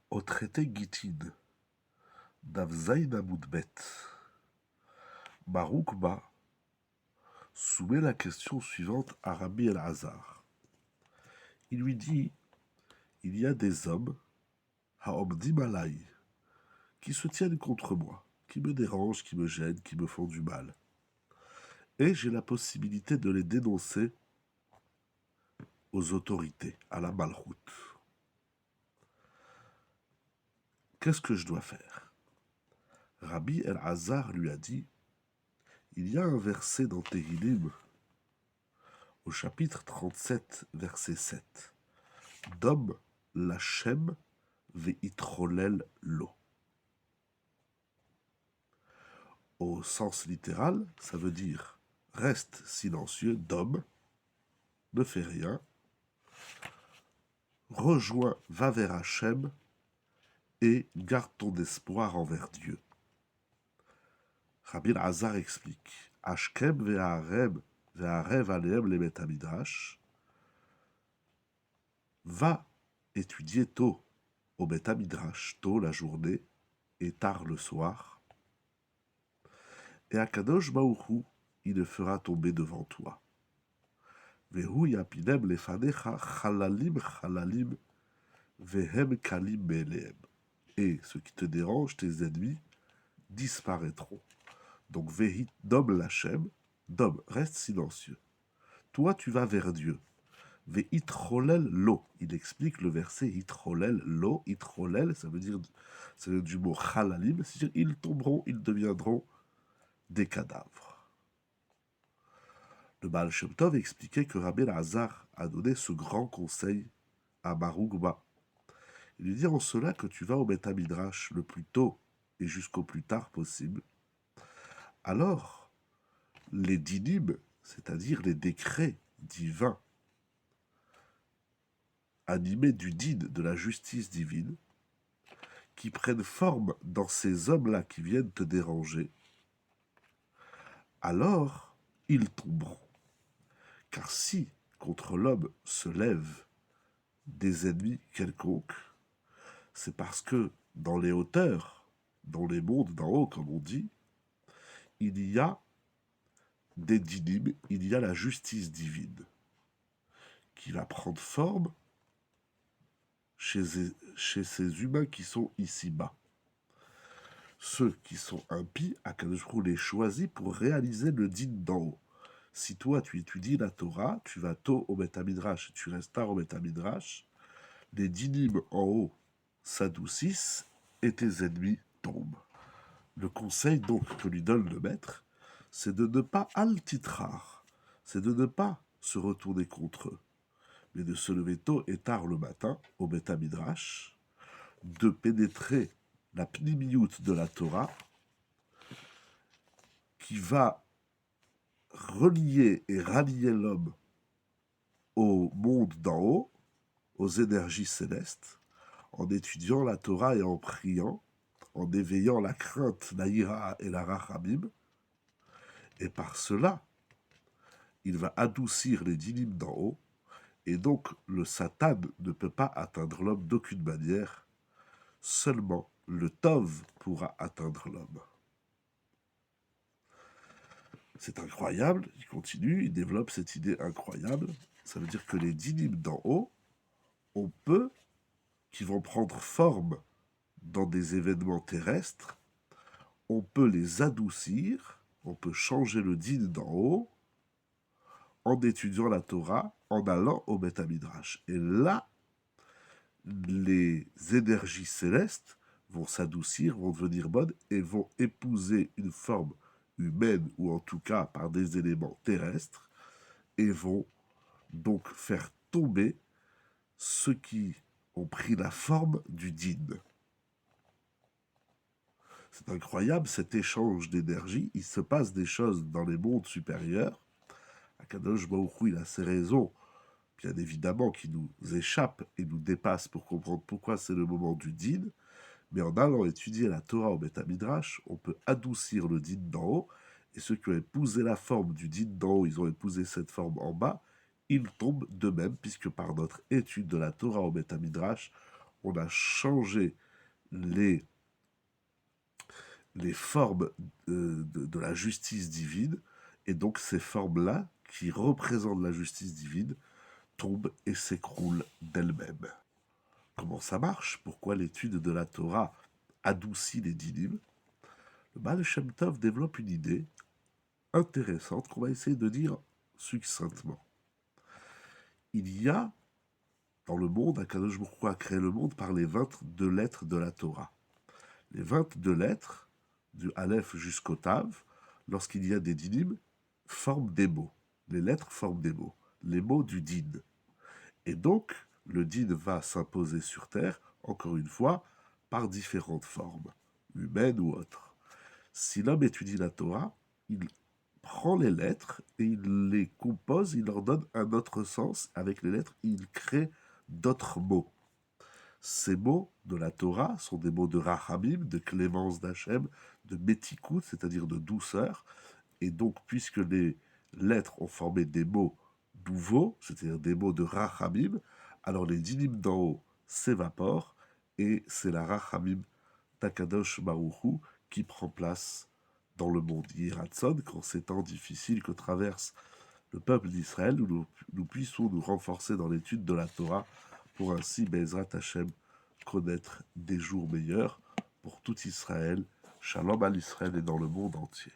Au traité Gittin, Daf Zayin Amud Bet, Baruch Ba soumet la question suivante à Rabbi El-Hazar. Il lui dit, il y a des hommes, Haomdim Alai, qui se tiennent contre moi, qui me dérangent, qui me gênent, qui me font du mal. Et j'ai la possibilité de les dénoncer aux autorités, à la Malchoute. Qu'est-ce que je dois faire? Rabbi El-Hazar lui a dit, il y a un verset dans Tehillim, au chapitre 37, verset 7. Dom Lachem veitrolel lo. Au sens littéral, ça veut dire reste silencieux, dom, ne fais rien, rejoins, va vers Hachem et garde ton espoir envers Dieu. Rabbi Hazar explique Ashkem ve'arev aleem le Betamidrash. Va étudier tôt au Betamidrash, tôt la journée et tard le soir. Et Akadosh Baruch il le fera tomber devant toi. Vehu yapinem lefanecha chalalim chalalim vehem kalim be'elehem. Et ceux qui te dérangent, tes ennemis, disparaîtront. Donc vehi dom lachem, dom, reste silencieux. Toi, tu vas vers Dieu. Veitrolel lo. Il explique le verset itrolel lo. Itrolel, ça veut dire, c'est du mot chalalim, c'est-à-dire ils tomberont, ils deviendront des cadavres. Le Baal Shem Tov expliquait que Rabbi Hazar a donné ce grand conseil à Baruch Ba. Il lui dit en cela que tu vas au Beth Midrash le plus tôt et jusqu'au plus tard possible. Alors, les dinim, c'est-à-dire les décrets divins, animés du din, de la justice divine, qui prennent forme dans ces hommes-là qui viennent te déranger, alors ils tomberont. Car si contre l'homme se lèvent des ennemis quelconques, c'est parce que dans les hauteurs, dans les mondes d'en haut, comme on dit, il y a des dinim, il y a la justice divine qui va prendre forme chez ces humains qui sont ici-bas. Ceux qui sont impies, Akadosh Baruch Hu les choisit pour réaliser le din d'en haut. Si toi, tu étudies la Torah, tu vas tôt au Beth Midrash, tu restes tard au Beth Midrash, les dinim en haut s'adoucissent et tes ennemis tombent. Le conseil donc que lui donne le maître, c'est de ne pas altitrar, c'est de ne pas se retourner contre eux, mais de se lever tôt et tard le matin au Beth Midrash, de pénétrer la pnimiout de la Torah, qui va relier et rallier l'homme au monde d'en haut, aux énergies célestes, en étudiant la Torah et en priant, en éveillant la crainte, la ira et la rachamim, et par cela, il va adoucir les dinim d'en haut, et donc le Satan ne peut pas atteindre l'homme d'aucune manière, seulement le Tov pourra atteindre l'homme. C'est incroyable, il continue, il développe cette idée incroyable, ça veut dire que les dinim d'en haut, on peut, qui vont prendre forme dans des événements terrestres, on peut les adoucir, on peut changer le din d'en haut, en étudiant la Torah, en allant au Beth Midrash. Et là, les énergies célestes vont s'adoucir, vont devenir bonnes et vont épouser une forme humaine, ou en tout cas par des éléments terrestres, et vont donc faire tomber ceux qui ont pris la forme du din. C'est incroyable cet échange d'énergie, il se passe des choses dans les mondes supérieurs. Akadosh Baruch Hu, il a ses raisons, bien évidemment, qui nous échappent et nous dépassent pour comprendre pourquoi c'est le moment du din, mais en allant étudier la Torah au Beth Midrash, on peut adoucir le din d'en haut, et ceux qui ont épousé la forme du din d'en haut, ils ont épousé cette forme en bas, ils tombent de même, puisque par notre étude de la Torah au Beth Midrash, on a changé les, les formes de la justice divine, et donc ces formes-là, qui représentent la justice divine, tombent et s'écroulent d'elles-mêmes. Comment ça marche? Pourquoi l'étude de la Torah adoucit les dynimes? Le Baal Shem Tov développe une idée intéressante qu'on va essayer de dire succinctement. Il y a dans le monde, Akadosh Baruch Hu a créé le monde par les 22 lettres de la Torah. Les 22 lettres, du Aleph jusqu'au Tav, lorsqu'il y a des dynimes, forment des mots. Les lettres forment des mots. Les mots du din. Et donc, le din va s'imposer sur Terre, encore une fois, par différentes formes, humaines ou autres. Si l'homme étudie la Torah, il prend les lettres et il les compose, il leur donne un autre sens. Avec les lettres, il crée d'autres mots. Ces mots de la Torah sont des mots de Rachamim, de clémence d'Hachem, de Métikout, c'est-à-dire de douceur. Et donc, puisque les lettres ont formé des mots nouveaux, c'est-à-dire des mots de Rachamim, alors les dynimes d'en haut s'évaporent et c'est la Rachamim d'Akadosh Baruch Hu qui prend place dans le monde Yiratzon, quand ces temps difficiles que traverse le peuple d'Israël, où nous puissions nous renforcer dans l'étude de la Torah pour ainsi, Bezrat Hashem, connaître des jours meilleurs pour tout Israël. Shalom à l'Israël et dans le monde entier.